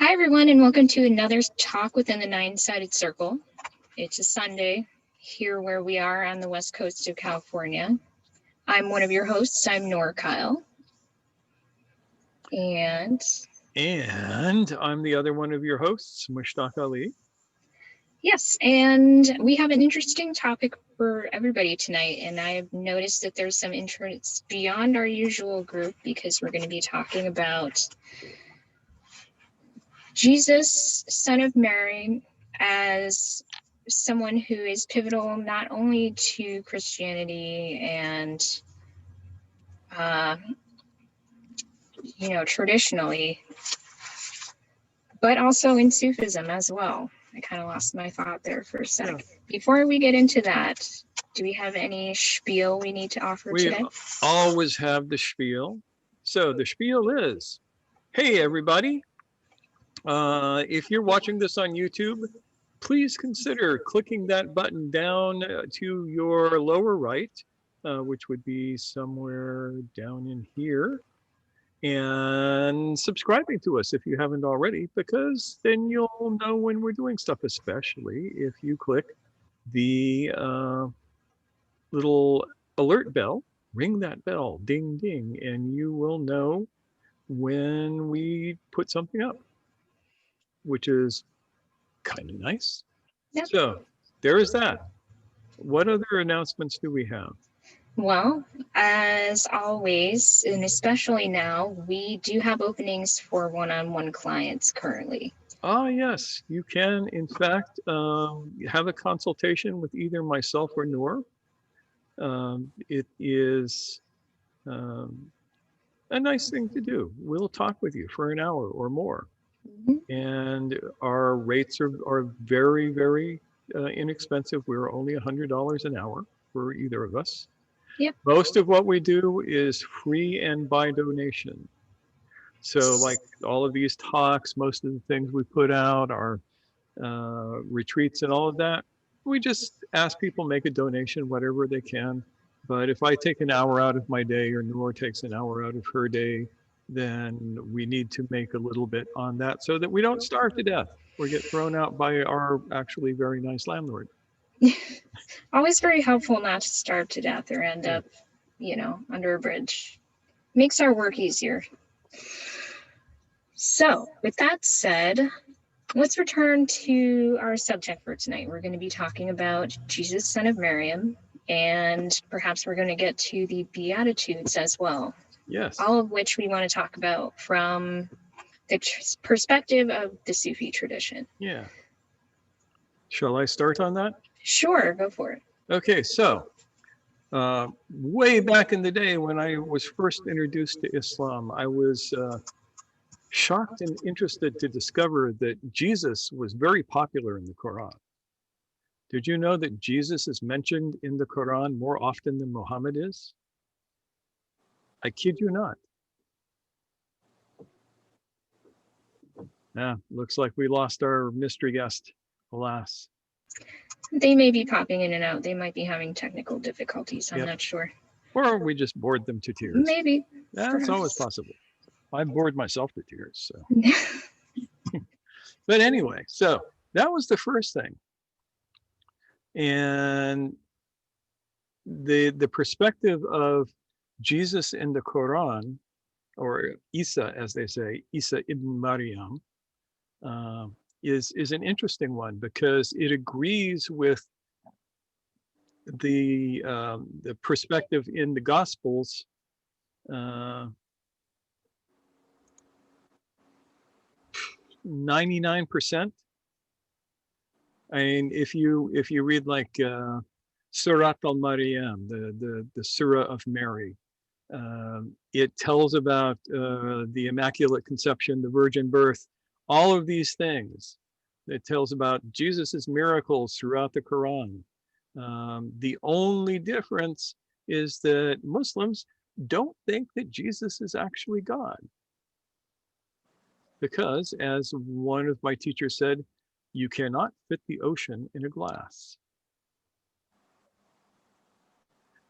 Hi, everyone, and welcome to another talk within the Nine-Sided Circle. It's a Sunday here where we are on the west coast of California. I'm one of your hosts. I'm Nora Kyle. And I'm the other one of your hosts, Mushtaq Ali. Yes, and we have an interesting topic for everybody tonight, and I've noticed that there's some interest beyond our usual group because we're going to be talking about Jesus, son of Mary, as someone who is pivotal not only to Christianity and, traditionally, but also in Sufism as well. I kind of lost my thought there for a sec. Yeah. Before we get into that, do we have any spiel we need to offer today? We always have the spiel. So the spiel is, hey, everybody. If you're watching this on YouTube, please consider clicking that button down to your lower right, which would be somewhere down in here, and subscribing to us if you haven't already, because then you'll know when we're doing stuff, especially if you click the little alert bell, ring that bell, ding, ding, and you will know when we put something up, which is kind of nice. Yep. So there is that. What other announcements do we have? Well, as always, and especially now, we do have openings for one-on-one clients currently. Ah, yes, you can, in fact, have a consultation with either myself or Noor. It is a nice thing to do. We'll talk with you for an hour or more. Mm-hmm. And our rates are very, very inexpensive. We're only $100 an hour for either of us. Yep. Most of what we do is free and by donation. So like all of these talks, most of the things we put out, our retreats and all of that, we just ask people make a donation, whatever they can. But if I take an hour out of my day or Noor takes an hour out of her day, then we need to make a little bit on that so that we don't starve to death or get thrown out by our actually very nice landlord. Always very helpful not to starve to death or end up, under a bridge. Makes our work easier. So, with that said, let's return to our subject for tonight. We're going to be talking about Jesus, son of Mariyam, and perhaps we're going to get to the Beatitudes as well. Yes. All of which we want to talk about from the perspective of the Sufi tradition. Yeah. Shall I start on that? Sure, go for it. Okay, so way back in the day when I was first introduced to Islam, I was shocked and interested to discover that Jesus was very popular in the Quran. Did you know that Jesus is mentioned in the Quran more often than Muhammad is? I kid you not. Yeah, looks like we lost our mystery guest, alas. They may be popping in and out. They might be having technical difficulties. I'm not sure. Or we just bored them to tears. Maybe. That's always possible. I bored myself to tears, so. But anyway, so that was the first thing. And the perspective of Jesus in the Quran, or Isa, as they say, Isa ibn Mariyam, is an interesting one because it agrees with the perspective in the Gospels. 99%. I mean, if you read like Surat al-Mariyam, the Surah of Mary, it tells about the Immaculate Conception, the virgin birth, all of these things. It tells about Jesus's miracles throughout the Quran. The only difference is that Muslims don't think that Jesus is actually God. Because, as one of my teachers said, you cannot fit the ocean in a glass.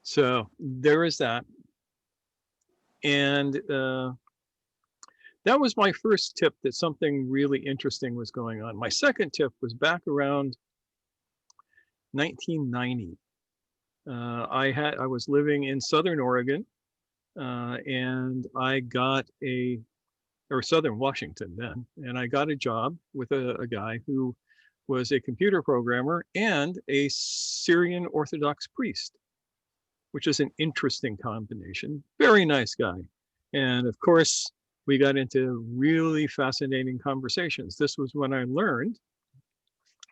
So there is that. And That was my first tip that something really interesting was going on. My second tip was back around 1990. I was living in Southern Oregon, and I got or Southern Washington then, and I got a job with a guy who was a computer programmer and a Syrian Orthodox priest, which is an interesting combination. Very nice guy. And of course, we got into really fascinating conversations. This was when I learned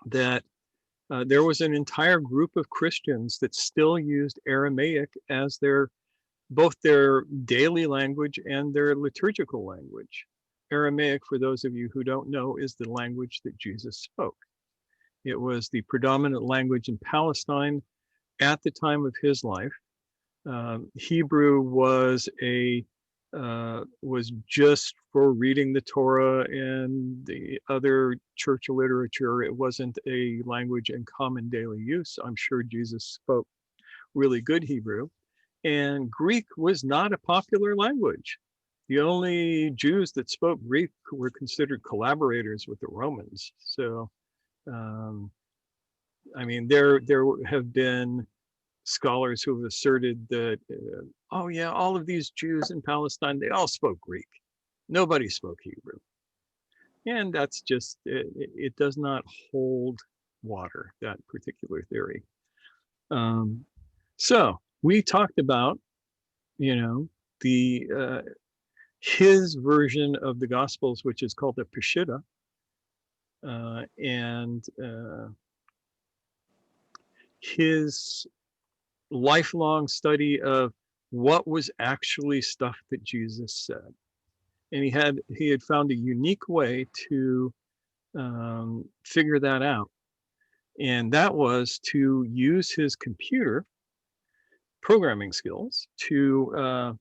that there was an entire group of Christians that still used Aramaic as both their daily language and their liturgical language. Aramaic, for those of you who don't know, is the language that Jesus spoke. It was the predominant language in Palestine at the time of his life. Hebrew was just for reading the Torah and the other church literature. It wasn't a language in common daily use. I'm sure Jesus spoke really good Hebrew. And Greek was not a popular language. The only Jews that spoke Greek were considered collaborators with the Romans. So, I mean, there have been scholars who have asserted that, oh yeah, all of these Jews in Palestine, they all spoke Greek. Nobody spoke Hebrew. And that's just, it does not hold water, that particular theory. So we talked about, his version of the Gospels, which is called the Peshitta, and his lifelong study of what was actually stuff that Jesus said. And he had found a unique way to figure that out. And that was to use his computer programming skills to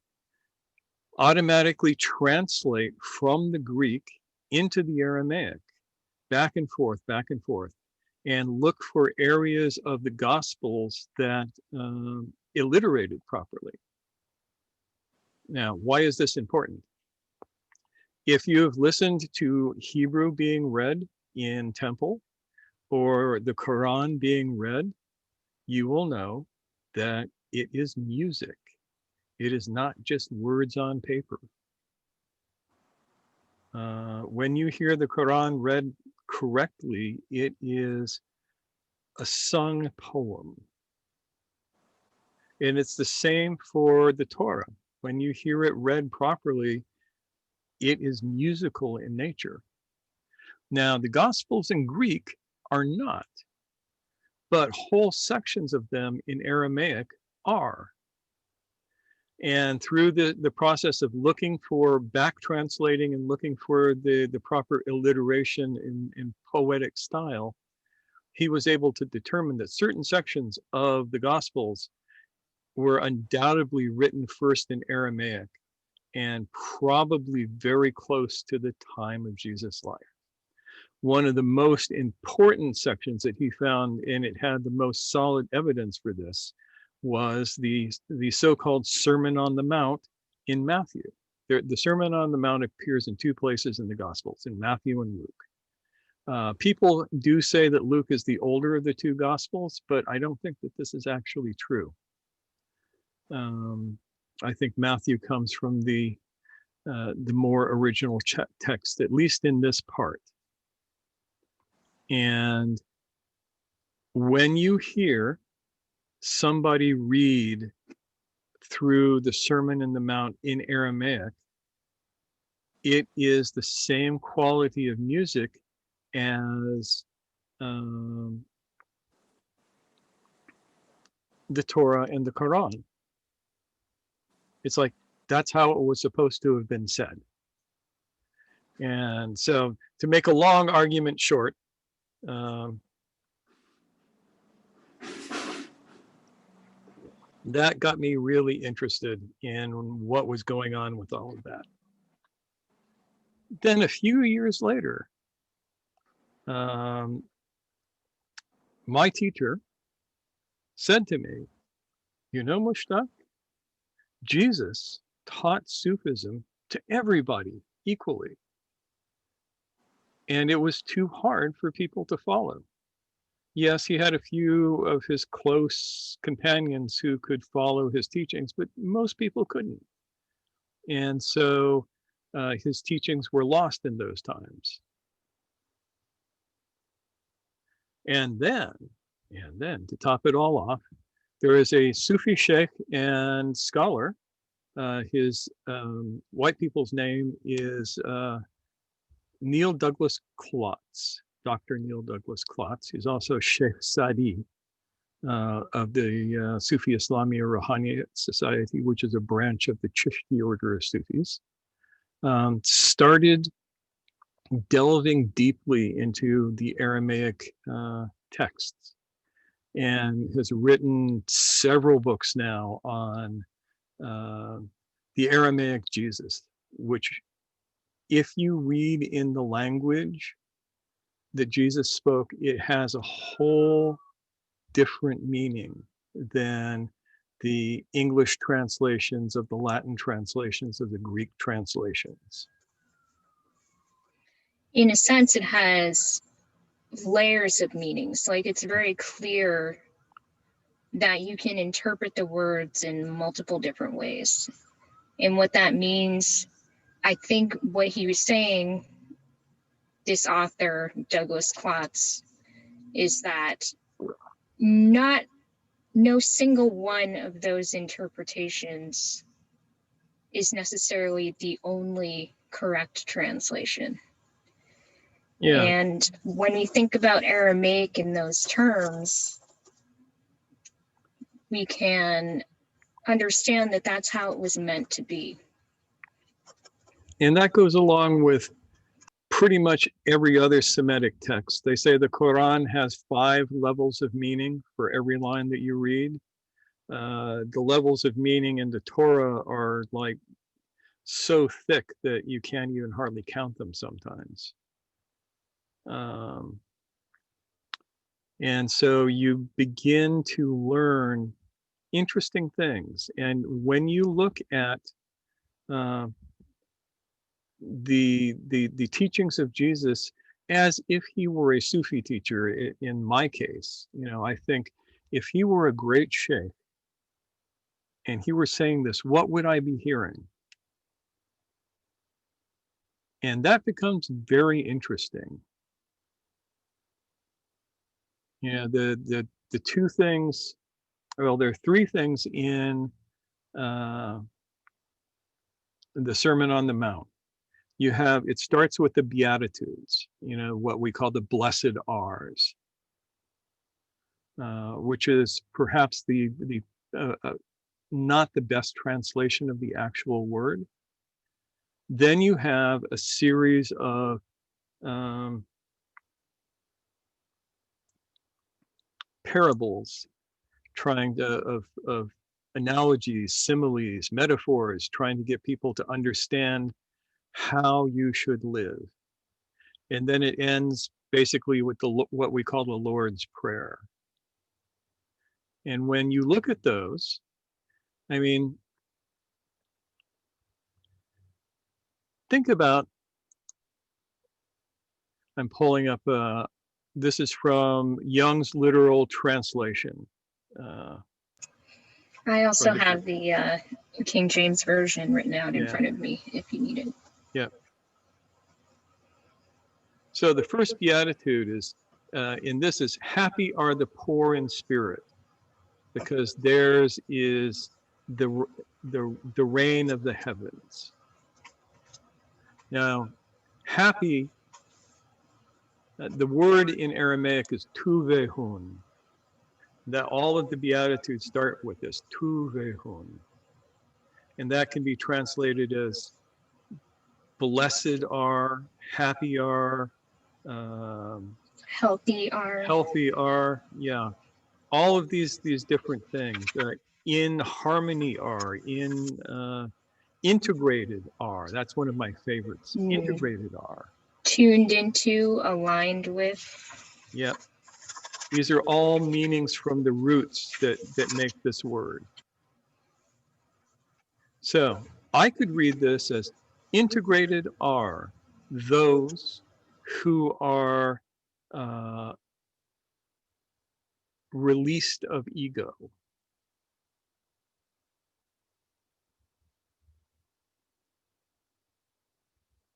automatically translate from the Greek into the Aramaic, back and forth, and look for areas of the Gospels that alliterated properly. Now, why is this important? If you have listened to Hebrew being read in temple or the Quran being read, you will know that it is music. It is not just words on paper. When you hear the Quran read correctly, it is a sung poem. And it's the same for the Torah. When you hear it read properly, it is musical in nature. Now, the Gospels in Greek are not, but whole sections of them in Aramaic are. And through the process of looking for back translating and looking for the proper alliteration in poetic style, he was able to determine that certain sections of the Gospels were undoubtedly written first in Aramaic and probably very close to the time of Jesus' life. One of the most important sections that he found, and it had the most solid evidence for this, was the so-called Sermon on the Mount in Matthew. The Sermon on the Mount appears in two places in the Gospels, in Matthew and Luke. People do say that Luke is the older of the two Gospels, but I don't think that this is actually true. I think Matthew comes from the more original text, at least in this part. And when you hear somebody read through the Sermon on the Mount in Aramaic, it is the same quality of music as the Torah and the Quran. It's like, that's how it was supposed to have been said. And so, to make a long argument short, that got me really interested in what was going on with all of that. Then a few years later, my teacher said to me, you know, Mushtaq, Jesus taught Sufism to everybody equally. And it was too hard for people to follow. Yes, he had a few of his close companions who could follow his teachings, but most people couldn't. And so his teachings were lost in those times. And then to top it all off, there is a Sufi sheikh and scholar. His white people's name is Neil Douglas Klotz, Dr. Neil Douglas Klotz. He's also Sheikh Sadi of the Sufi Islamia Rohaniya Society, which is a branch of the Chishti order of Sufis. Started delving deeply into the Aramaic texts and has written several books now on the Aramaic Jesus, which if you read in the language that Jesus spoke, it has a whole different meaning than the English translations of the Latin translations of the Greek translations. In a sense, it has layers of meanings. Like, it's very clear that you can interpret the words in multiple different ways. And what that means, I think what he was saying, this author, Douglas Klotz, is that no single one of those interpretations is necessarily the only correct translation. Yeah. And when we think about Aramaic in those terms, we can understand that that's how it was meant to be. And that goes along with pretty much every other Semitic text. They say the Quran has 5 levels of meaning for every line that you read. The levels of meaning in the Torah are like so thick that you can't even hardly count them sometimes. And so you begin to learn interesting things. And when you look at the teachings of Jesus as if he were a Sufi teacher, in my case, I think if he were a great sheikh and he were saying this, what would I be hearing? And that becomes very interesting. The 2 things, well, there are 3 things in the Sermon on the Mount. It starts with the Beatitudes, what we call the Blessed R's, which is perhaps the not the best translation of the actual word. Then you have a series of parables, of analogies, similes, metaphors, trying to get people to understand how you should live. And then it ends basically with what we call the Lord's Prayer. And when you look at those, I mean, think about, I'm pulling up, this is from Young's literal translation. I also have the King James Version written out in front of me if you need it. Yeah. So the first beatitude is, in this is, happy are the poor in spirit, because theirs is the reign of the heavens. Now, happy, the word in Aramaic is tuvehun. That all of the Beatitudes start with this, tuvehun. And that can be translated as blessed are, happy are, healthy are, yeah. All of these different things, in harmony are, integrated are. That's one of my favorites. Integrated are. Tuned into, aligned with. Yeah. These are all meanings from the roots that make this word. So I could read this as, Integrated are those who are released of ego.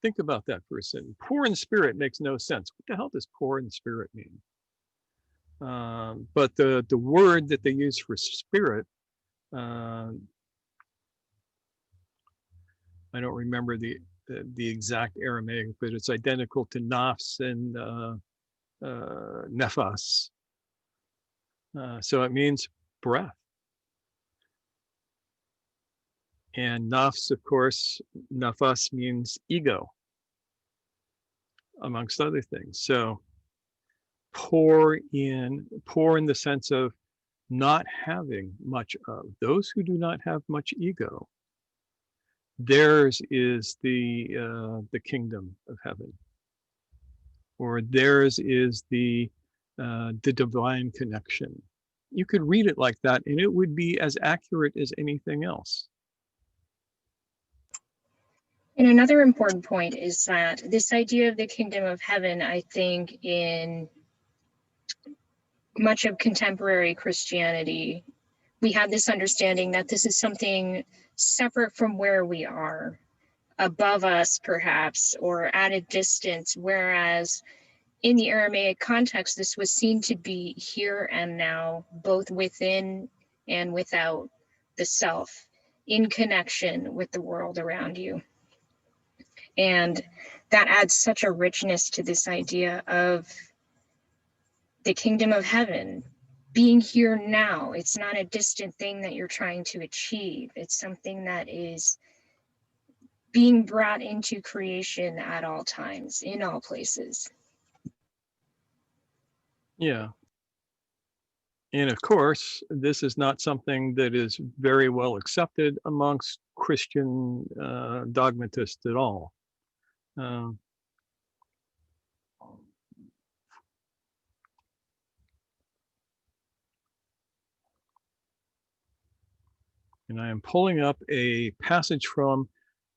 Think about that for a second. Poor in spirit makes no sense. What the hell does poor in spirit mean? But the word that they use for spirit, I don't remember the exact Aramaic, but it's identical to nafs and nefas. So it means breath. And nafs, of course, nafas means ego, amongst other things. So poor in the sense of not having much of. Those who do not have much ego, theirs is the kingdom of heaven, or theirs is the divine connection. You could read it like that, and it would be as accurate as anything else. And another important point is that this idea of the kingdom of heaven, I think, in much of contemporary Christianity, we have this understanding that this is something separate from where we are, above us perhaps, or at a distance, whereas in the Aramaic context, this was seen to be here and now, both within and without the self, in connection with the world around you. And that adds such a richness to this idea of the kingdom of heaven being here now. It's not a distant thing that you're trying to achieve. It's something that is being brought into creation at all times, in all places. Yeah. And of course, this is not something that is very well accepted amongst Christian dogmatists at all. And I am pulling up a passage from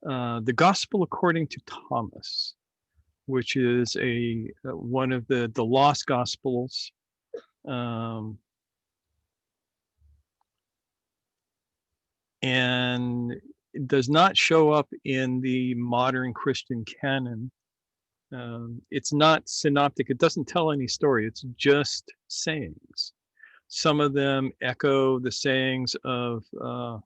the Gospel according to Thomas, which is one of the lost Gospels. And it does not show up in the modern Christian canon. It's not synoptic. It doesn't tell any story. It's just sayings. Some of them echo the sayings of the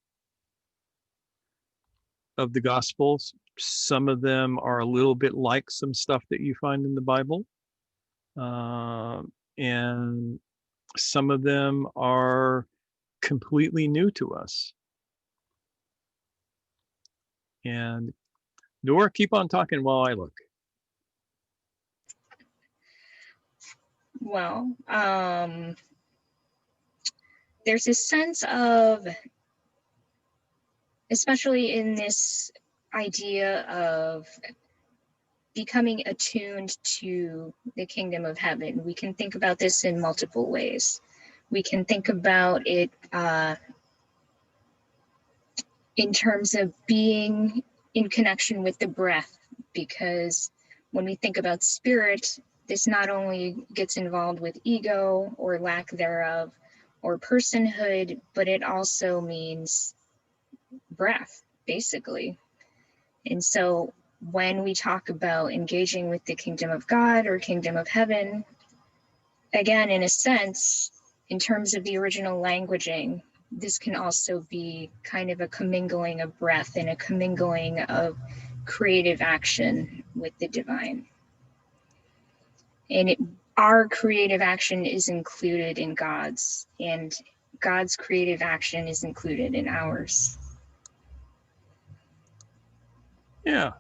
Gospels. Some of them are a little bit like some stuff that you find in the Bible. And some of them are completely new to us. And Nora, keep on talking while I look. Well, there's a sense of, especially in this idea of becoming attuned to the kingdom of heaven, we can think about this in multiple ways. We can think about it in terms of being in connection with the breath, because when we think about spirit, this not only gets involved with ego or lack thereof or personhood, but it also means breath, basically. And so when we talk about engaging with the kingdom of God or kingdom of heaven, again, in a sense, in terms of the original languaging, this can also be kind of a commingling of breath and a commingling of creative action with the divine. And our creative action is included in God's, and God's creative action is included in ours. Yeah,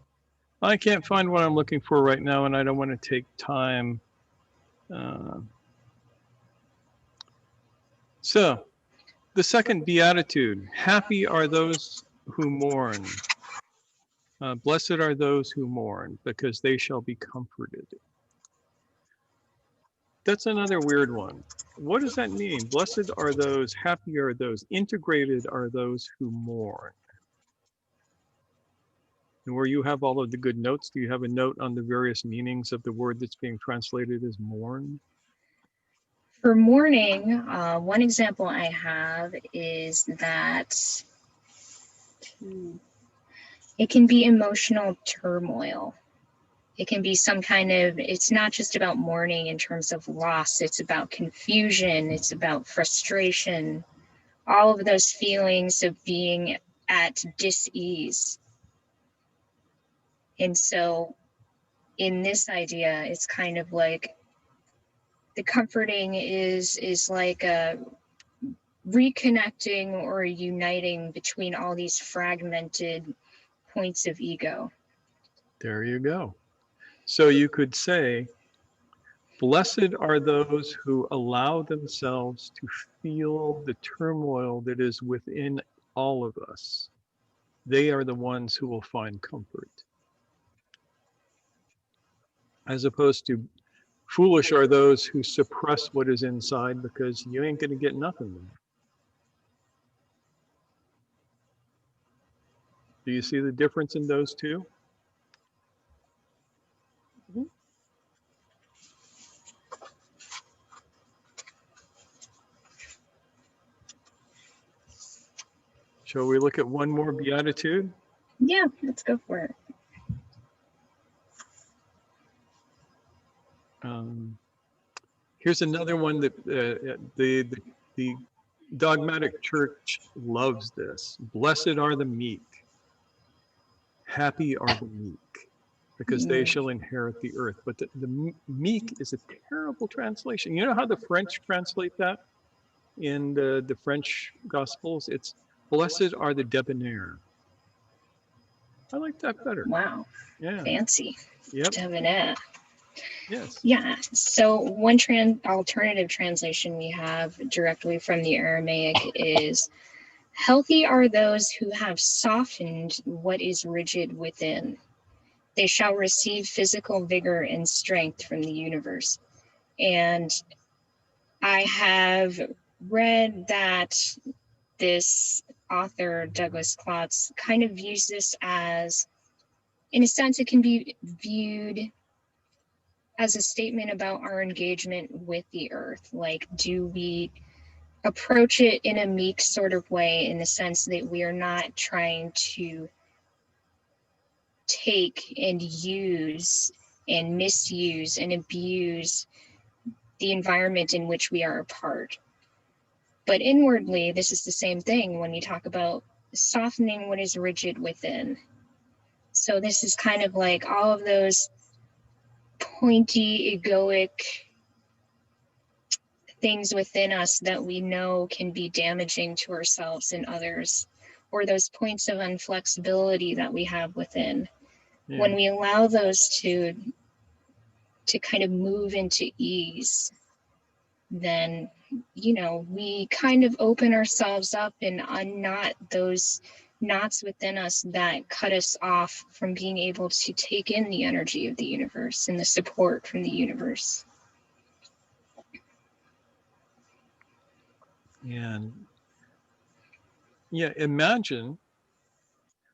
I can't find what I'm looking for right now, and I don't want to take time. So, the second beatitude, happy are those who mourn. Blessed are those who mourn, because they shall be comforted. That's another weird one. What does that mean? Blessed are those, happy are those, integrated are those who mourn. And where you have all of the good notes, do you have a note on the various meanings of the word that's being translated as mourn? For mourning, one example I have is that it can be emotional turmoil. It can be some kind of, it's not just about mourning in terms of loss, it's about confusion, it's about frustration, all of those feelings of being at dis-ease. And so in this idea, it's kind of like the comforting is like a reconnecting or uniting between all these fragmented points of ego. There you go. So you could say, blessed are those who allow themselves to feel the turmoil that is within all of us. They are the ones who will find comfort. As opposed to foolish are those who suppress what is inside, because you ain't going to get nothing there. Do you see the difference in those two? Shall we look at one more beatitude? Yeah, let's go for it. Here's another one that the dogmatic church loves this. Blessed are the meek. Happy are the meek, because they shall inherit the earth. But the meek is a terrible translation. You know how the French translate that in the French Gospels? It's blessed are the debonair. I like that better. Wow. Yeah. Fancy. Yep. Debonair. Yes. Yeah. So one alternative translation we have directly from the Aramaic is, healthy are those who have softened what is rigid within. They shall receive physical vigor and strength from the universe. And I have read that this author, Douglas Klotz, kind of views this as, in a sense, it can be viewed as a statement about our engagement with the earth. Like, do we approach it in a meek sort of way, in the sense that we are not trying to take and use and misuse and abuse the environment in which we are a part. But inwardly, this is the same thing when you talk about softening what is rigid within. So this is kind of like all of those pointy, egoic things within us that we know can be damaging to ourselves and others, or those points of inflexibility that we have within. Yeah. When we allow those to kind of move into ease, then, you know, we kind of open ourselves up and unknot those knots within us that cut us off from being able to take in the energy of the universe and the support from the universe. And yeah, imagine,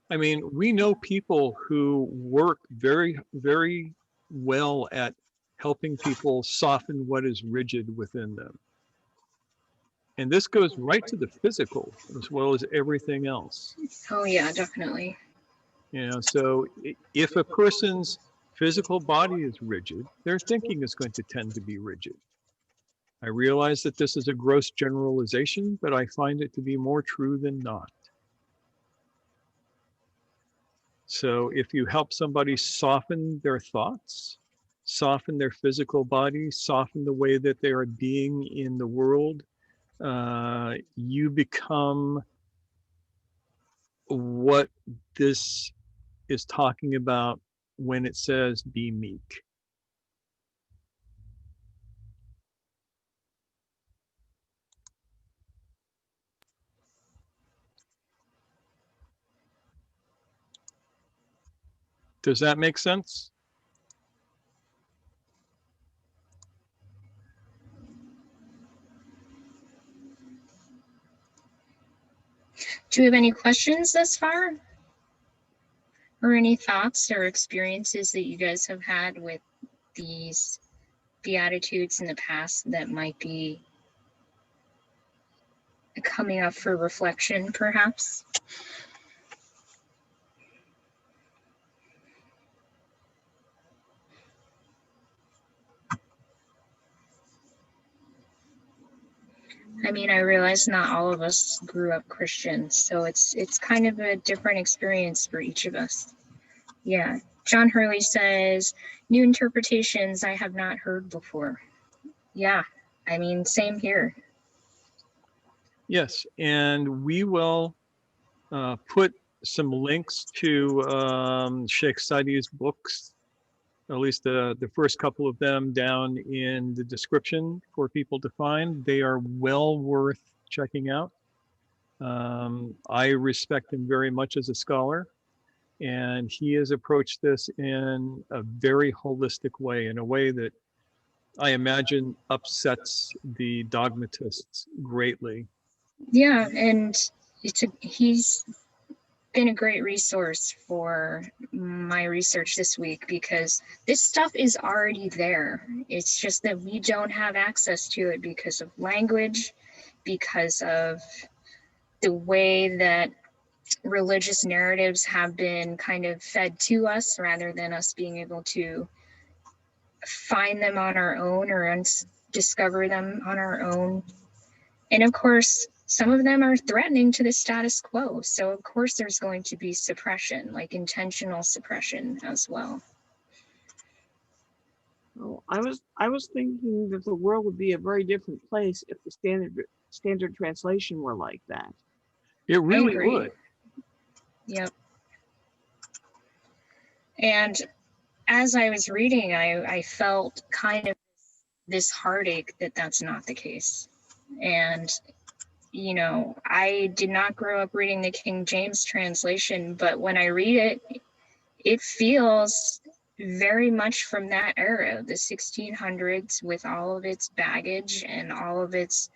I mean, we know people who work very, very well at helping people soften what is rigid within them. And this goes right to the physical as well as everything else. Oh yeah, definitely. You know, so if a person's physical body is rigid, their thinking is going to tend to be rigid. I realize that this is a gross generalization, but I find it to be more true than not. So if you help somebody soften their thoughts, soften their physical body, soften the way that they are being in the world, you become what this is talking about when it says be meek. Does that make sense? Do you have any questions thus far? Or any thoughts or experiences that you guys have had with these Beatitudes in the past that might be coming up for reflection, perhaps? I mean, I realize not all of us grew up Christian, so it's kind of a different experience for each of us. Yeah. John Hurley says, new interpretations I have not heard before. Yeah, I mean, same here. Yes, and we will put some links to Sheikh Sadi's books, at least the first couple of them, down in the description for people to find. They are well worth checking out. I respect him very much as a scholar, and he has approached this in a very holistic way, in a way that I imagine upsets the dogmatists greatly. Yeah, and he's been a great resource for my research this week, because this stuff is already there. It's just that we don't have access to it because of language, because of the way that religious narratives have been kind of fed to us rather than us being able to find them on our own or discover them on our own. And of course, some of them are threatening to the status quo. So of course there's going to be suppression, like intentional suppression as well. Well, I was thinking that the world would be a very different place if the standard translation were like that. It really would. Yep. And as I was reading, I felt kind of this heartache that that's not the case. And, you know, I did not grow up reading the King James translation, but when I read it, it feels very much from that era, the 1600s, with all of its baggage and all of its,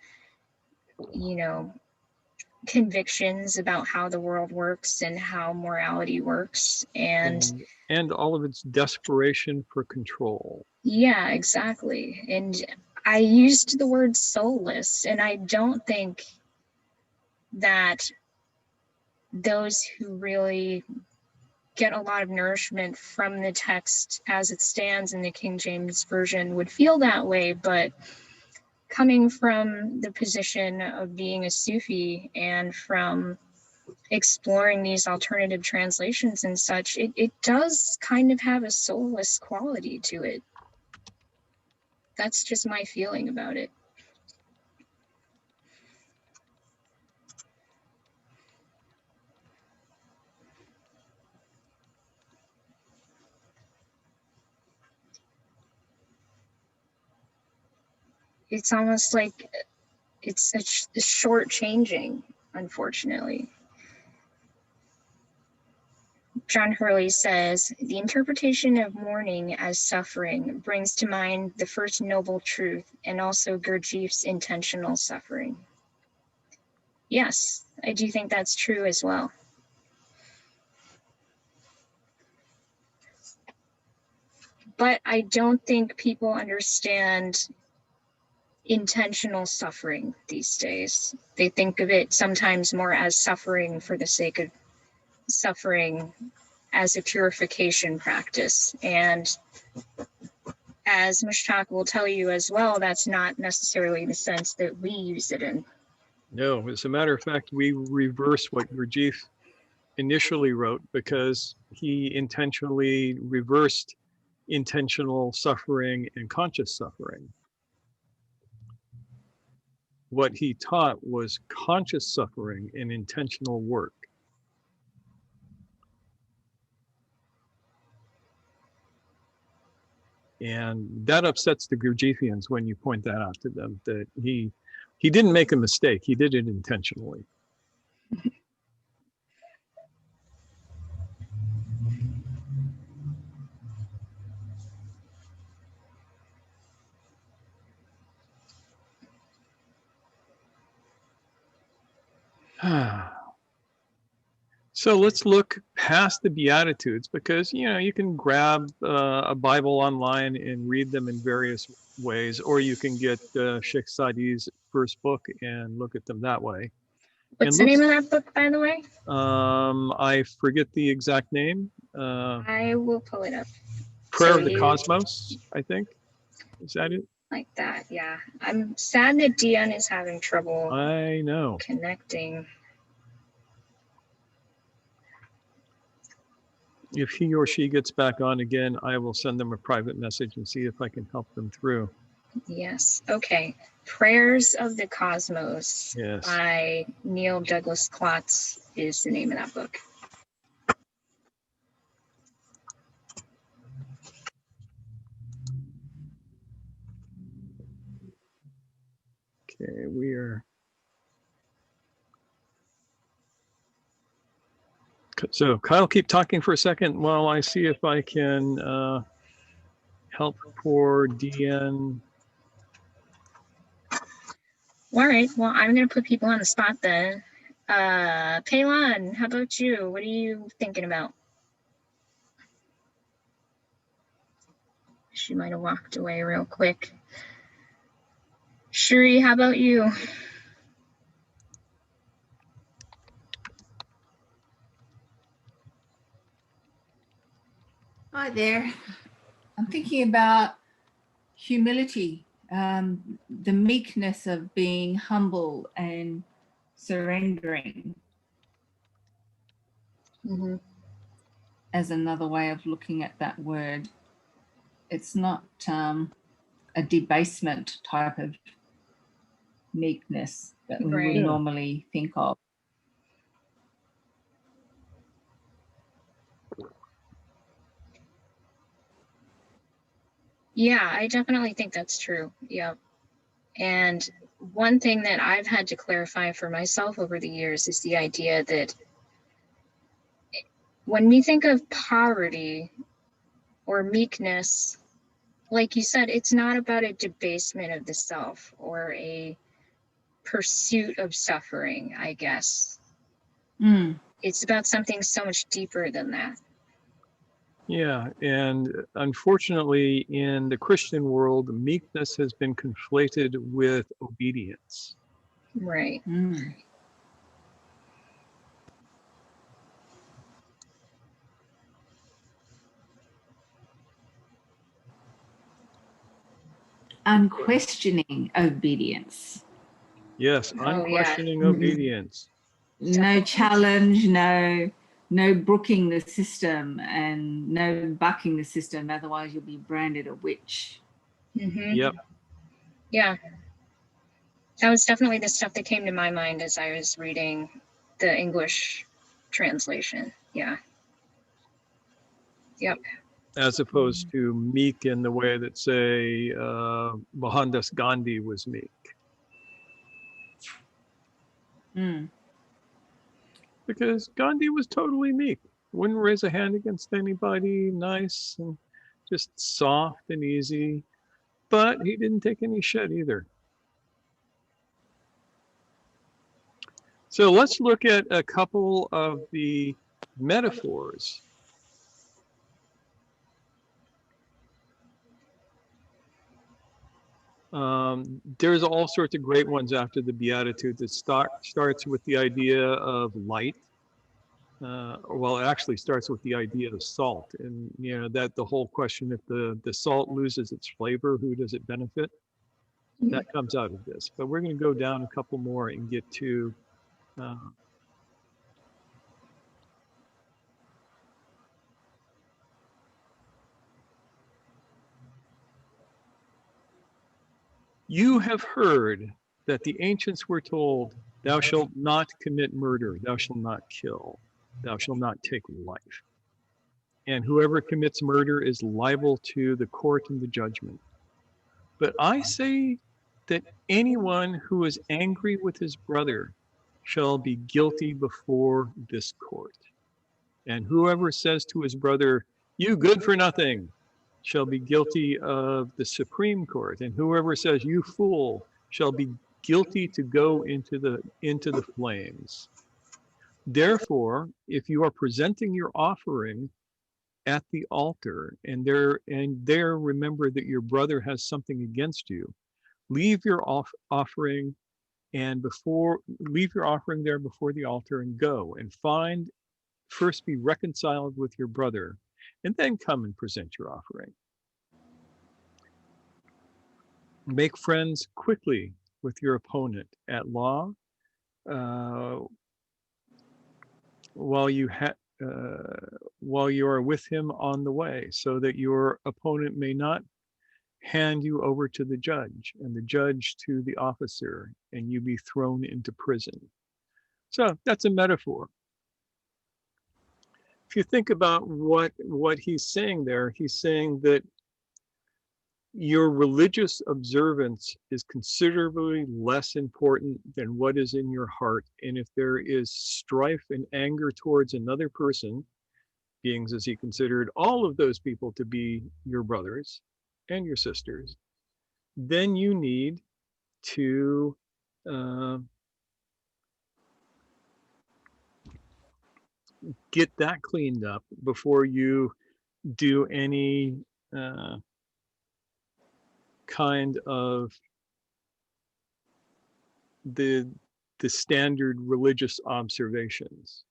you know, convictions about how the world works and how morality works. And all of its desperation for control. Yeah, exactly. And I used the word soulless, and I don't think that those who really get a lot of nourishment from the text as it stands in the King James Version would feel that way. But coming from the position of being a Sufi and from exploring these alternative translations and such, it does kind of have a soulless quality to it. That's just my feeling about it. It's almost like it's a short-changing, unfortunately. John Hurley says, the interpretation of mourning as suffering brings to mind the first noble truth and also Gurjeep's intentional suffering. Yes, I do think that's true as well. But I don't think people understand intentional suffering these days. They think of it sometimes more as suffering for the sake of suffering as a purification practice. And as Mushtaq will tell you as well, that's not necessarily the sense that we use it in. No, as a matter of fact, we reverse what Gurjeep initially wrote, because he intentionally reversed intentional suffering and conscious suffering. What he taught was conscious suffering and intentional work. And that upsets the Gurjeepians when you point that out to them, that he didn't make a mistake, he did it intentionally. So let's look past the Beatitudes, because you can grab a Bible online and read them in various ways, or you can get Sheikh Sadi's first book and look at them that way. What's the name of that book, by the way? I forget the exact name. I will pull it up. Prayer So of the you- Cosmos, I think. Is that it? Like that, yeah. I'm sad that Dion is having trouble I know. connecting. If he or she gets back on again, I will send them a private message and see if I can help them through. Yes, okay. Prayers of the Cosmos Yes. by Neil Douglas Klotz is the name of that book. Okay, we are. So Kyle, keep talking for a second while I see if I can help poor DN. All right, well, I'm going to put people on the spot then. Paylon, how about you? What are you thinking about? She might have walked away real quick. Shuri, how about you? Hi there. I'm thinking about humility, the meekness of being humble and surrendering Mm-hmm. as another way of looking at that word. It's not a debasement type of meekness that we Right. would normally think of. Yeah, I definitely think that's true. Yeah. And one thing that I've had to clarify for myself over the years is the idea that when we think of poverty or meekness, like you said, it's not about a debasement of the self or a pursuit of suffering, I guess. Mm. It's about something so much deeper than that. Yeah, and unfortunately, in the Christian world, meekness has been conflated with obedience. Right. Mm. Unquestioning obedience. Yes, Oh, yeah. unquestioning obedience. No challenge, no brooking the system and no bucking the system, otherwise you'll be branded a witch. Mm-hmm. Yep. Yeah. That was definitely the stuff that came to my mind as I was reading the English translation. Yeah. Yep. As opposed to meek in the way that, say, Mohandas Gandhi was meek. Mm. Because Gandhi was totally meek. Wouldn't raise a hand against anybody, nice and just soft and easy. But he didn't take any shit either. So let's look at a couple of the metaphors. There's all sorts of great ones after the Beatitudes. It starts with the idea of light. Well, it actually starts with the idea of salt, and that the whole question: if the salt loses its flavor, who does it benefit? That comes out of this. But we're going to go down a couple more and get to. You have heard that the ancients were told, "Thou shalt not commit murder, thou shalt not kill, thou shalt not take life. And whoever commits murder is liable to the court and the judgment. But I say that anyone who is angry with his brother shall be guilty before this court. And whoever says to his brother, 'You good for nothing,' shall be guilty of the Supreme Court. And whoever says, 'You fool,' shall be guilty to go into the flames. Therefore, if you are presenting your offering at the altar and there remember that your brother has something against you, leave your offering and leave your offering there before the altar and go and first be reconciled with your brother and then come and present your offering. Make friends quickly with your opponent at law while you are with him on the way, so that your opponent may not hand you over to the judge and the judge to the officer and you be thrown into prison. So that's a metaphor. If you think about what he's saying there, he's saying that your religious observance is considerably less important than what is in your heart. And if there is strife and anger towards another person, beings as he considered all of those people to be your brothers and your sisters, then you need to get that cleaned up before you do any kind of the standard religious observations.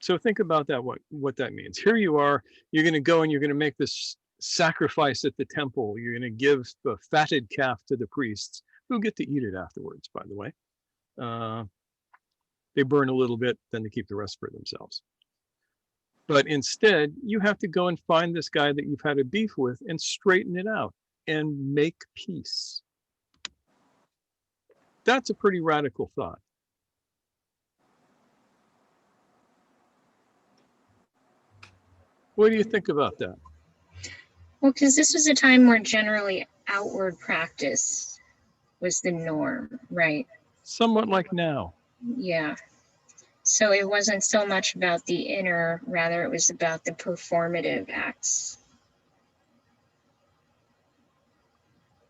So think about that, what that means. Here you are, you're going to go and you're going to make this sacrifice at the temple. You're going to give the fatted calf to the priests, who get to eat it afterwards, by the way. They burn a little bit, then they keep the rest for themselves. But instead, you have to go and find this guy that you've had a beef with and straighten it out and make peace. That's a pretty radical thought. What do you think about that? Well, because this was a time where generally outward practice was the norm, right? Somewhat like now. Yeah. So it wasn't so much about the inner, rather it was about the performative acts,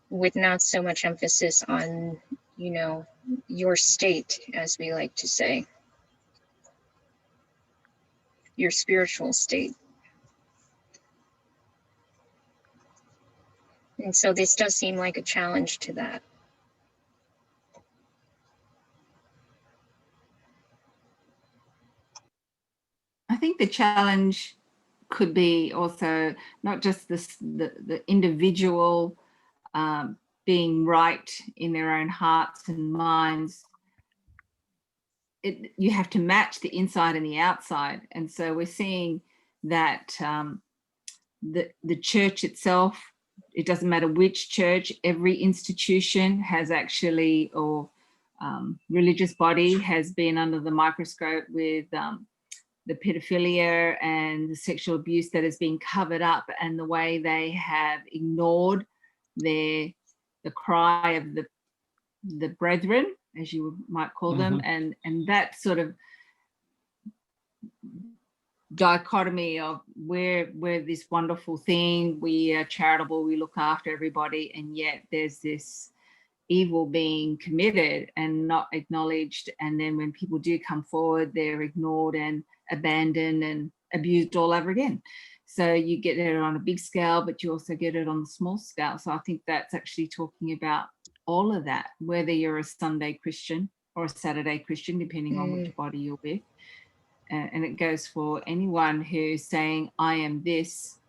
with not so much emphasis on, your state, as we like to say, your spiritual state. And so this does seem like a challenge to that. I think the challenge could be also not just the individual being right in their own hearts and minds. You have to match the inside and the outside. And so we're seeing that the church itself, it doesn't matter which church, every institution has actually, or religious body has been under the microscope with the pedophilia and the sexual abuse that has been covered up, and the way they have ignored the cry of the brethren, as you might call them, and that sort of dichotomy of we're this wonderful thing, we are charitable, we look after everybody, and yet there's this evil being committed and not acknowledged, and then when people do come forward, they're ignored and abandoned and abused all over again. So you get it on a big scale, but you also get it on the small scale. So I think that's actually talking about all of that, whether you're a Sunday Christian or a Saturday Christian, depending on which body you're with. And it goes for anyone who's saying, I am this,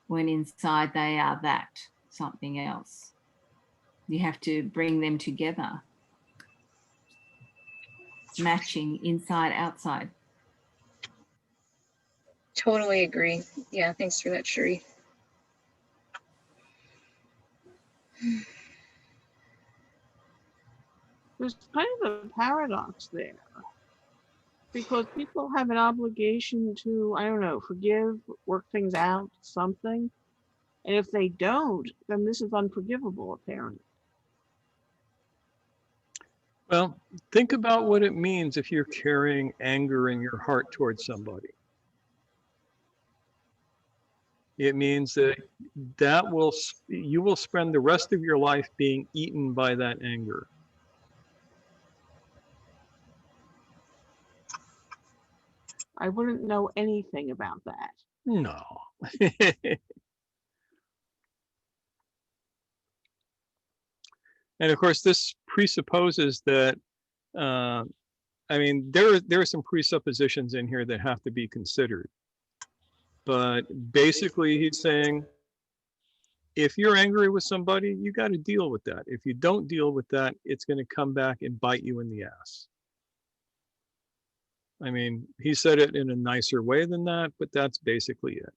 when inside they are that, something else. You have to bring them together, matching inside, outside. Totally agree. Yeah, thanks for that, Sheree. There's kind of a paradox there, because people have an obligation to, I don't know, forgive, work things out, something. And if they don't, then this is unforgivable, apparently. Well, think about what it means if you're carrying anger in your heart towards somebody. It means that you will spend the rest of your life being eaten by that anger. I wouldn't know anything about that. No. And of course, this presupposes that, I mean, there are some presuppositions in here that have to be considered. But basically, he's saying, if you're angry with somebody, you got to deal with that. If you don't deal with that, it's going to come back and bite you in the ass. I mean, he said it in a nicer way than that, but that's basically it.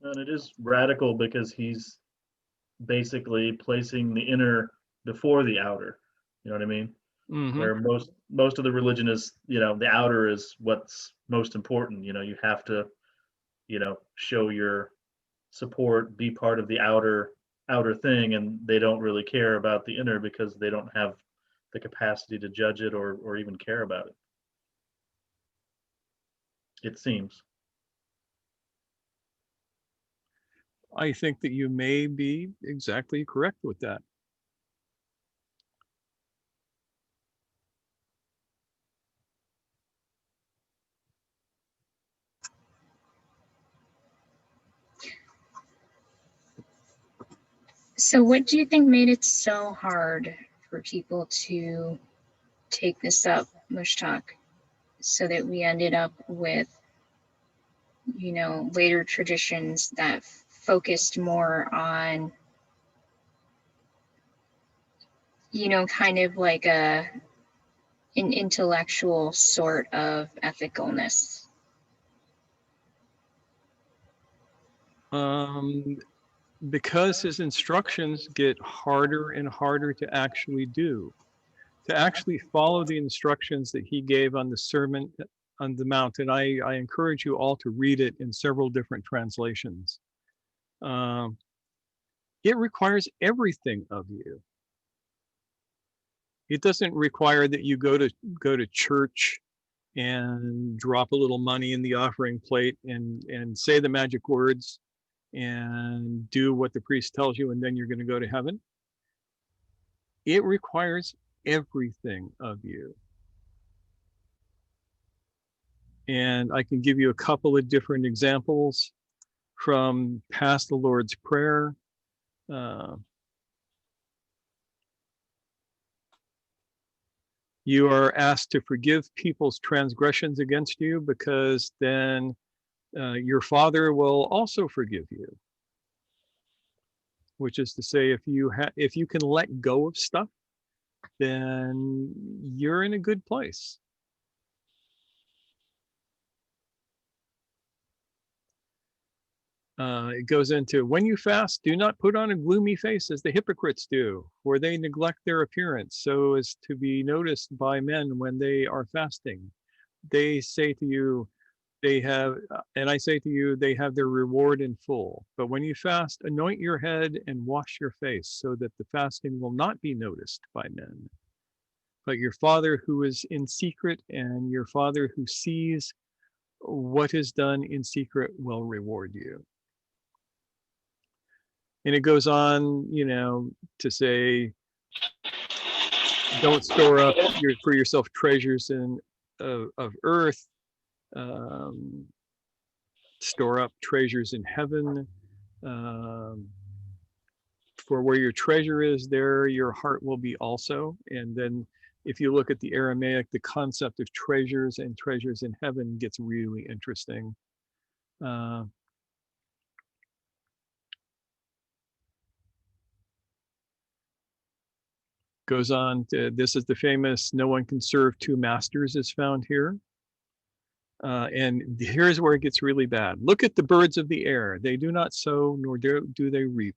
And it is radical because he's basically placing the inner before the outer. You know what I mean? Mm-hmm. Where most of the religion is, the outer is what's most important. You have to, show your support, be part of the outer thing, and they don't really care about the inner because they don't have the capacity to judge it or even care about it. It seems. I think that you may be exactly correct with that. So what do you think made it so hard for people to take this up, Mushtaq, so that we ended up with, later traditions that focused more on, kind of like an intellectual sort of ethicalness? Because his instructions get harder and harder to actually do. To actually follow the instructions that he gave on the Sermon on the Mount, and I encourage you all to read it in several different translations. It requires everything of you. It doesn't require that you go to church and drop a little money in the offering plate and say the magic words and do what the priest tells you, and then you're going to go to heaven. It requires everything of you. And I can give you a couple of different examples from past the Lord's Prayer. You are asked to forgive people's transgressions against you, because then your Father will also forgive you. Which is to say, if you can let go of stuff, then you're in a good place. It goes into, when you fast, do not put on a gloomy face as the hypocrites do, for they neglect their appearance so as to be noticed by men when they are fasting. They say to you, and I say to you, they have their reward in full. But when you fast, anoint your head and wash your face, so that the fasting will not be noticed by men. But your Father who is in secret, and your Father who sees what is done in secret will reward you. And it goes on, to say, don't store up for yourself treasures of earth. Store up treasures in heaven. For where your treasure is, there your heart will be also. And then if you look at the Aramaic, the concept of treasures and treasures in heaven gets really interesting. Goes on to, this is the famous, no one can serve two masters, is found here. And here's where it gets really bad. Look at the birds of the air. They do not sow, nor do they reap,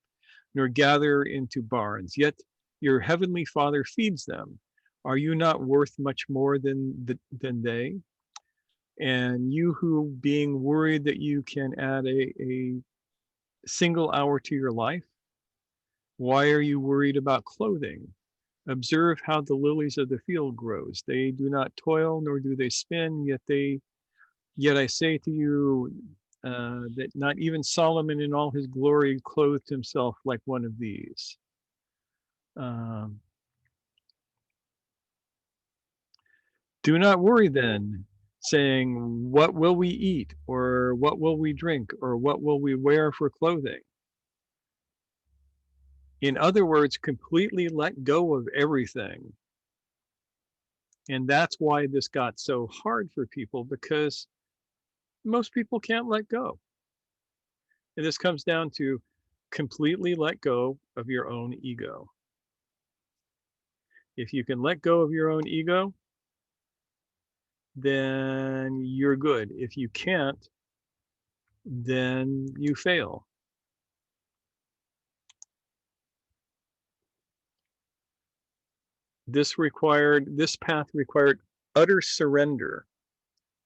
nor gather into barns, yet your heavenly Father feeds them. Are you not worth much more than they? And you who, being worried that you can add a single hour to your life, why are you worried about clothing? Observe how the lilies of the field grows. They do not toil, nor do they spin, yet I say to you that not even Solomon in all his glory clothed himself like one of these. Do not worry then, saying, what will we eat, or what will we drink, or what will we wear for clothing? In other words, completely let go of everything. And that's why this got so hard for people, because most people can't let go. And this comes down to completely let go of your own ego. If you can let go of your own ego, then you're good. If you can't, then you fail. This path required utter surrender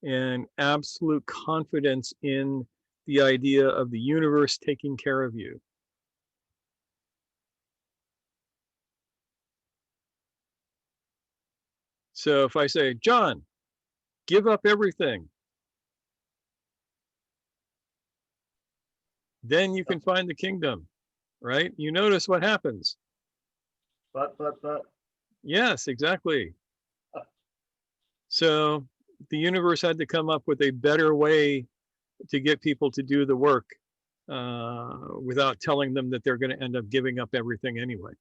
and absolute confidence in the idea of the universe taking care of you. So if I say, John, give up everything, then you can find the kingdom, right? You notice what happens. But. Yes, exactly. So the universe had to come up with a better way to get people to do the work without telling them that they're going to end up giving up everything anyway.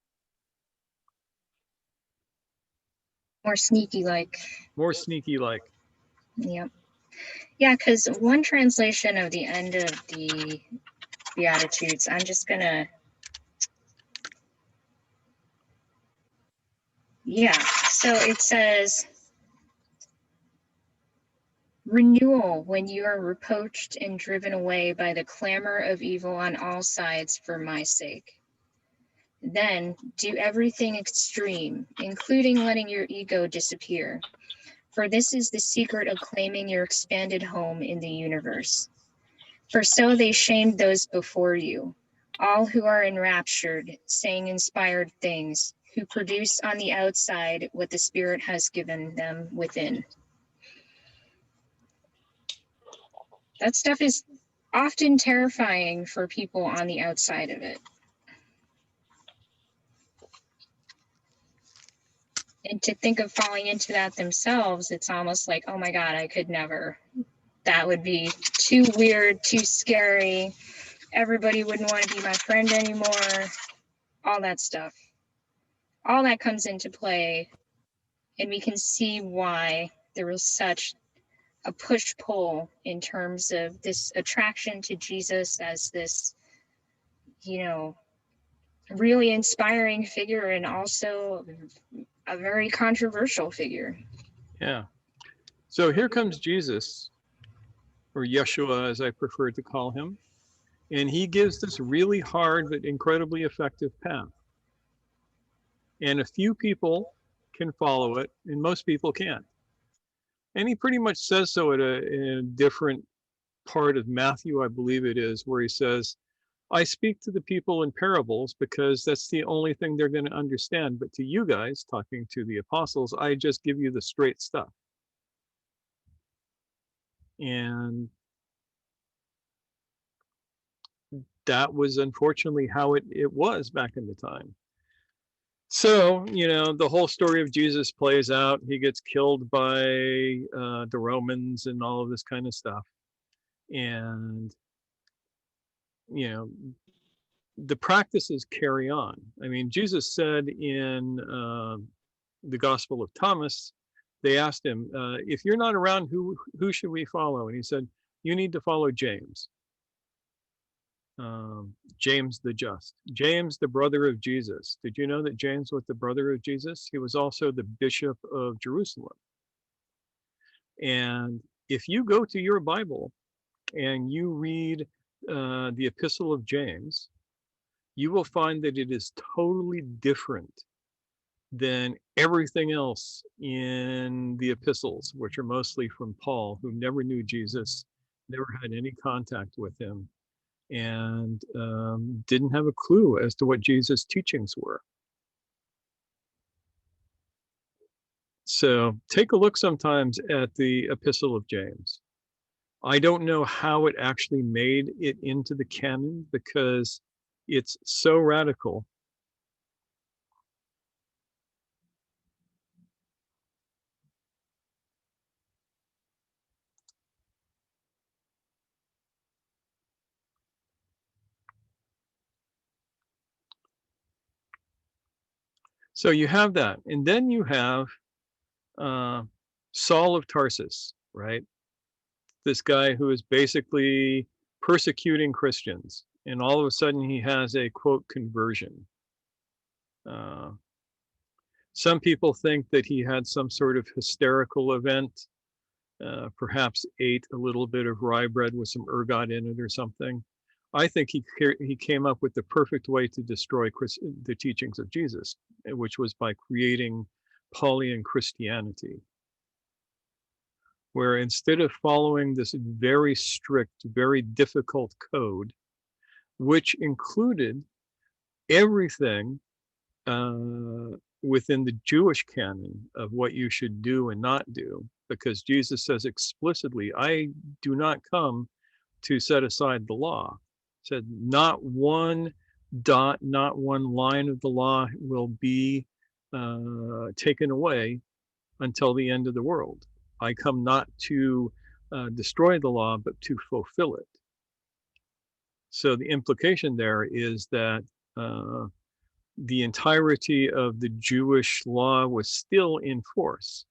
More sneaky like. More sneaky like. Yep. Yeah, because one translation of the end of the Beatitudes, I'm just gonna, yeah, so it says, renewal when you are reproached and driven away by the clamor of evil on all sides for my sake. Then do everything extreme, including letting your ego disappear. For this is the secret of claiming your expanded home in the universe. For so they shamed those before you, all who are enraptured, saying inspired things, who produce on the outside what the Spirit has given them within. That stuff is often terrifying for people on the outside of it. And to think of falling into that themselves, it's almost like, oh my God, I could never. That would be too weird, too scary. Everybody wouldn't want to be my friend anymore. All that stuff. All that comes into play, and we can see why there was such a push-pull in terms of this attraction to Jesus as this, really inspiring figure, and also a very controversial figure. Yeah. So here comes Jesus, or Yeshua as I prefer to call him, and he gives this really hard but incredibly effective path. And a few people can follow it, and most people can't. And he pretty much says so in a different part of Matthew, I believe it is, where he says, I speak to the people in parables because that's the only thing they're going to understand. But to you guys, talking to the apostles, I just give you the straight stuff. And that was unfortunately how it was back in the time. So, the whole story of Jesus plays out. He gets killed by the Romans and all of this kind of stuff. And, the practices carry on. I mean, Jesus said in the Gospel of Thomas, they asked him, if you're not around, who should we follow? And he said, you need to follow James. James the Just. James, the brother of Jesus. Did you know that James was the brother of Jesus? He was also the bishop of Jerusalem. And if you go to your Bible and you read the Epistle of James, you will find that it is totally different than everything else in the epistles, which are mostly from Paul, who never knew Jesus, never had any contact with him, and didn't have a clue as to what Jesus' teachings were. So take a look sometimes at the Epistle of James. I don't know how it actually made it into the canon because it's so radical. So you have that. And then you have Saul of Tarsus, right? This guy who is basically persecuting Christians. And all of a sudden he has a, quote, conversion. Some people think that he had some sort of hysterical event, perhaps ate a little bit of rye bread with some ergot in it or something. I think he came up with the perfect way to destroy the teachings of Jesus, which was by creating Pauline Christianity, where instead of following this very strict, very difficult code, which included everything within the Jewish canon of what you should do and not do, because Jesus says explicitly, I do not come to set aside the law. Said not one dot, not one line of the law will be taken away until the end of the world. I come not to destroy the law, but to fulfill it. So the implication there is that the entirety of the Jewish law was still in force.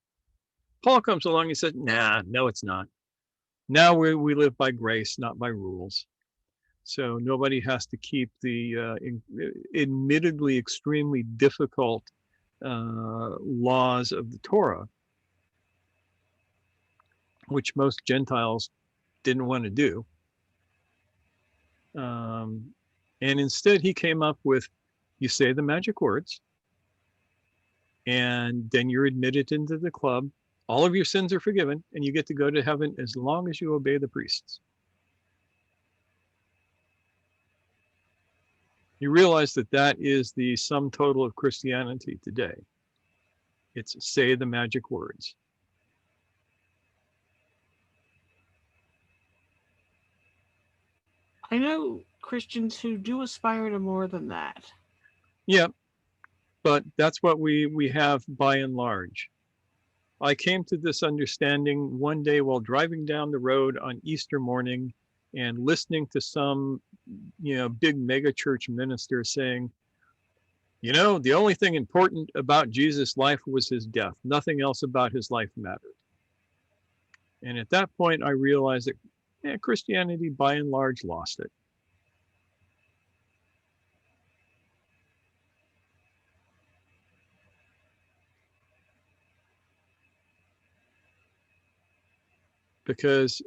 Paul comes along and says, nah, no, it's not. Now we live by grace, not by rules. So nobody has to keep the admittedly extremely difficult laws of the Torah, which most Gentiles didn't want to do. And instead he came up with, you say the magic words, and then you're admitted into the club. All of your sins are forgiven, and you get to go to heaven as long as you obey the priests. You realize that that is the sum total of Christianity today. It's say the magic words. I know Christians who do aspire to more than that. Yeah, but that's what we have by and large. I came to this understanding one day while driving down the road on Easter morning and listening to some, big mega church minister saying, the only thing important about Jesus' life was his death. Nothing else about his life mattered. And at that point, I realized that Christianity, by and large, lost it. Because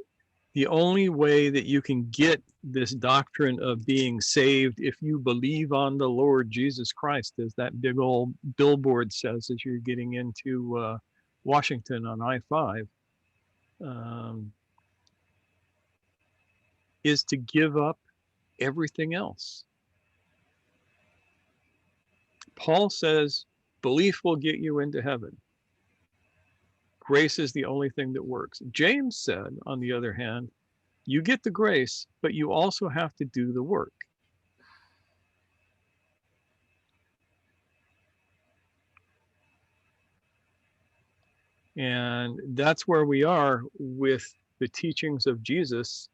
the only way that you can get this doctrine of being saved if you believe on the Lord Jesus Christ, as that big old billboard says as you're getting into Washington on I-5, is to give up everything else. Paul says belief will get you into heaven. Grace is the only thing that works. James said, on the other hand, you get the grace, but you also have to do the work. And that's where we are with the teachings of Jesus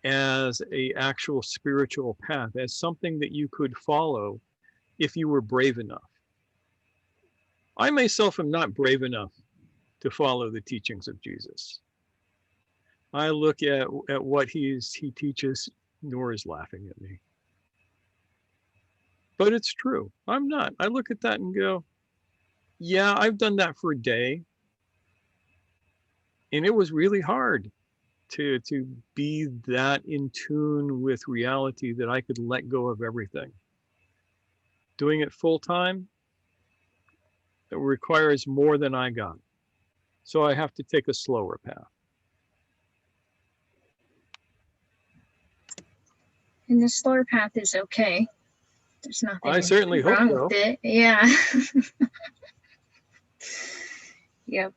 as a actual spiritual path, as something that you could follow if you were brave enough. I myself am not brave enough to follow the teachings of Jesus. I look at what he teaches, Nora's laughing at me. But it's true, I'm not. I look at that and go, yeah, I've done that for a day. And it was really hard to be that in tune with reality that I could let go of everything. Doing it full time, it requires more than I got. So I have to take a slower path. And the slower path is okay. There's nothing I certainly hope wrong so. with it. Yeah. Yep.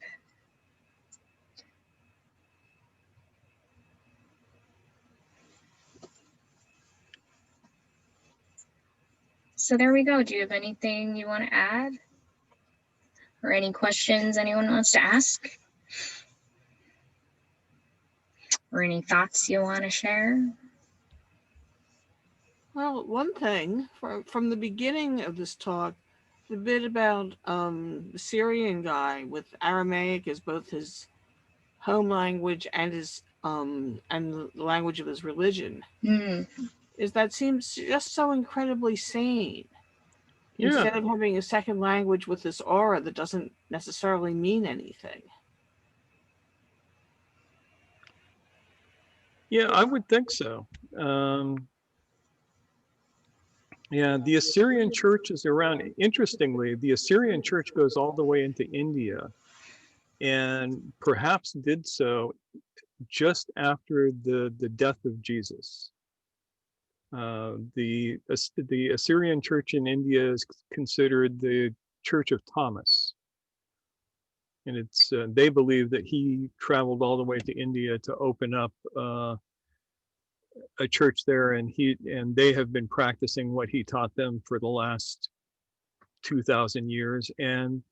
So there we go. Do you have anything you want to add? Or any questions anyone wants to ask? Or any thoughts you want to share? Well, one thing from the beginning of this talk, the bit about the Syrian guy with Aramaic as both his home language and his and the language of his religion, is that seems just so incredibly sane. Yeah. Instead of having a second language with this aura that doesn't necessarily mean anything. Yeah, I would think so. Yeah, the Assyrian church is around. Interestingly, the Assyrian church goes all the way into India, and perhaps did so just after the death of Jesus. The Assyrian church in India is considered the Church of Thomas, and it's they believe that he traveled all the way to India to open up a church there, and they have been practicing what he taught them for the last 2,000 years, and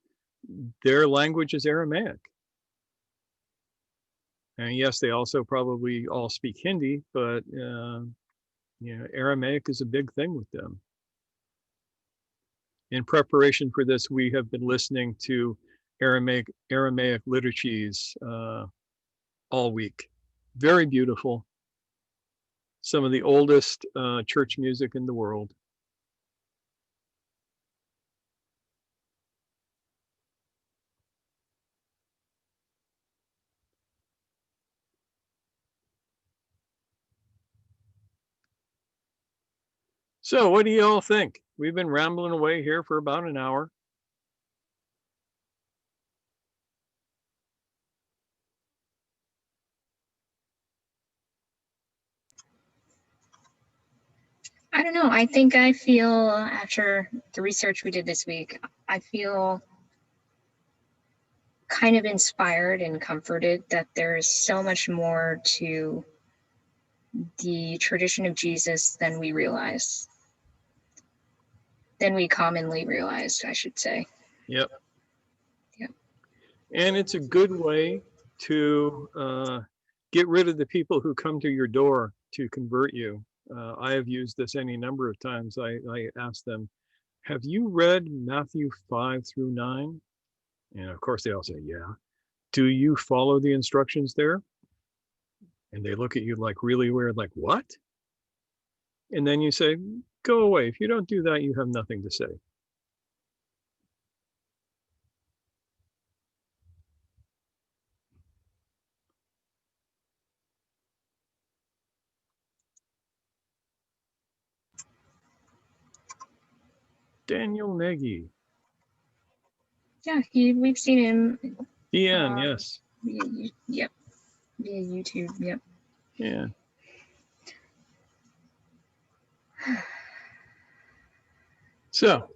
their language is Aramaic. And yes, they also probably all speak Hindi, but Aramaic is a big thing with them. In preparation for this, we have been listening to Aramaic liturgies all week. Very beautiful. Some of the oldest church music in the world. So what do you all think? We've been rambling away here for about an hour. I don't know. I think I feel, after the research we did this week, I feel kind of inspired and comforted that there is so much more to the tradition of Jesus than we realize. Than we commonly realized, I should say. Yep. Yep. And it's a good way to get rid of the people who come to your door to convert you. I have used this any number of times. I asked them, have you read Matthew 5 through 9? And of course they all say, yeah. Do you follow the instructions there? And they look at you like really weird, like, what? And then you say, go away. If you don't do that, you have nothing to say. Daniel Nagy. Yeah, we've seen him. Ian, yes. Yep. Via YouTube, yep. Yeah. So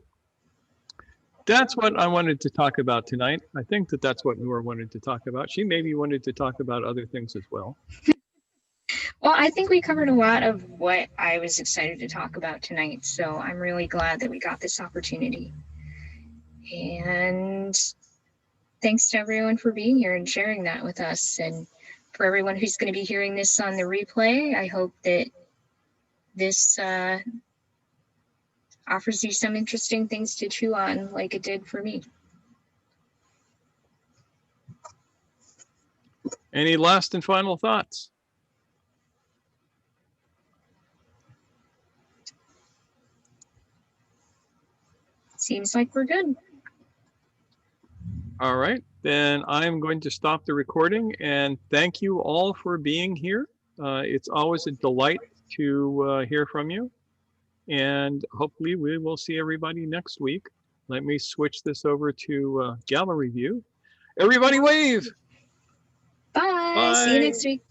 that's what I wanted to talk about tonight. I think that's what Noor wanted to talk about. She maybe wanted to talk about other things as well. Well, I think we covered a lot of what I was excited to talk about tonight, so I'm really glad that we got this opportunity. And thanks to everyone for being here and sharing that with us. And for everyone who's going to be hearing this on the replay, I hope that this offers you some interesting things to chew on, like it did for me. Any last and final thoughts? Seems like we're good. All right, then I'm going to stop the recording, and thank you all for being here. It's always a delight to hear from you, and hopefully we will see everybody next week. Let me switch this over to gallery view. Everybody wave. Bye. Bye. See you next week.